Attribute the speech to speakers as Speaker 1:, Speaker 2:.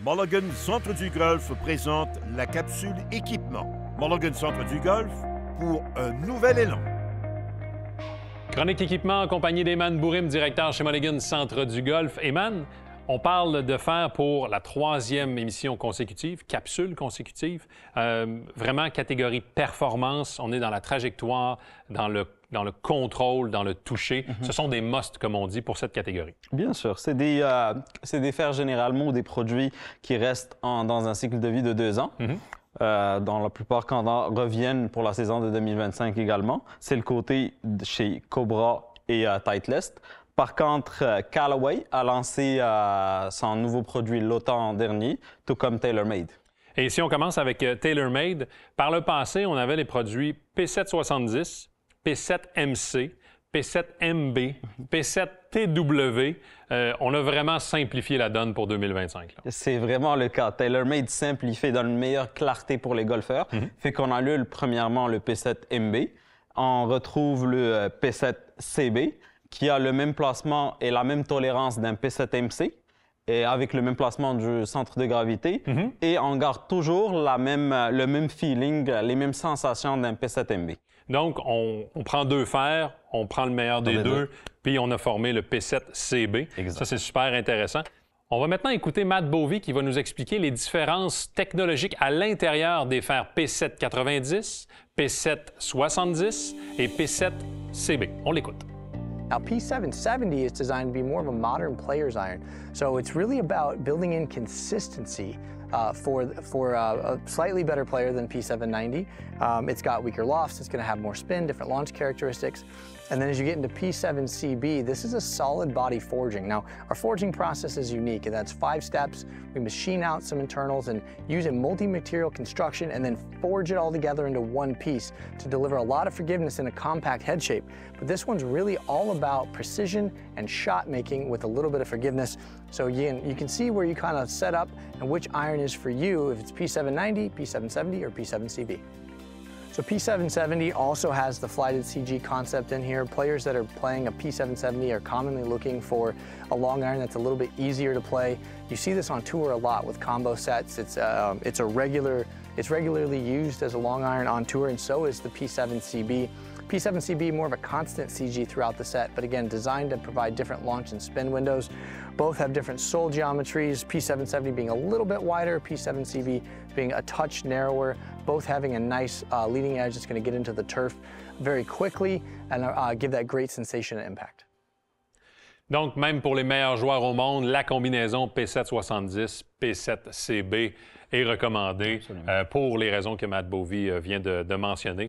Speaker 1: Mulligan Centre du Golf présente la capsule équipement. Mulligan Centre du Golf pour un nouvel élan.
Speaker 2: Chronique équipement en compagnie d'Eman Bourim, directeur chez Mulligan Centre du Golf. Eman, on parle de faire pour la 3e émission consécutive, capsule consécutive, vraiment catégorie performance. On est dans la trajectoire, dans le contrôle, dans le toucher. Ce sont des musts, comme on dit, pour cette catégorie.
Speaker 3: Bien sûr. C'est des fers généralement ou des produits qui restent dans un cycle de vie de 2 ans. Dans la plupart, quand on reviennent pour la saison de 2025 également. C'est le côté chez Cobra et Titleist. Par contre, Callaway a lancé son nouveau produit l'automne dernier, tout comme TaylorMade.
Speaker 2: Et si on commence avec TaylorMade, par le passé, on avait les produits P770, P7MC, P7MB, P7TW. On a vraiment simplifié la donne pour 2025.
Speaker 3: C'est vraiment le cas. TaylorMade simplifie, donne une meilleure clarté pour les golfeurs. Fait qu'on a eu premièrement le P7MB. On retrouve le P7CB qui a le même placement et la même tolérance d'un P7MC et avec le même placement du centre de gravité. Et on garde toujours le même feeling, les mêmes sensations d'un P7MB.
Speaker 2: Donc, on prend 2 fers, on prend le meilleur des deux, puis on a formé le P7CB. Exact. Ça, c'est super intéressant. On va maintenant écouter Matt Bovey qui va nous expliquer les différences technologiques à l'intérieur des fers P790, P770 et P7CB. On l'écoute.
Speaker 4: Now, P770 is designed to be more of a modern player's iron, so it's really about building in consistency for a slightly better player than P790. It's got weaker lofts, it's going to have more spin, different launch characteristics. And then as you get into P7CB, this is a solid body forging. Now, our forging process is unique, and that's 5 steps. We machine out some internals and use a multi-material construction and then forge it all together into one piece to deliver a lot of forgiveness in a compact head shape. But this one's really all about precision and shot making with a little bit of forgiveness. So you can see where you kind of set up and which iron is for you, if it's P790, P770, or P7CB. So P770 also has the flighted CG concept in here. Players that are playing a P770 are commonly looking for a long iron that's a little bit easier to play. You see this on tour a lot with combo sets. It's regularly used as a long iron on tour, and so is the P7CB. P7CB, more of a constant CG throughout the set, but again, designed to provide different launch and spin windows. Both have different sole geometries, P770 being a little bit wider, P7CB being a touch narrower, both having a nice leading edge that's going to get into the turf very quickly and give that great sensation and impact.
Speaker 2: Donc, même pour les meilleurs joueurs au monde, la combinaison P770, P7CB est recommandée pour les raisons que Matt Bovey vient de mentionner.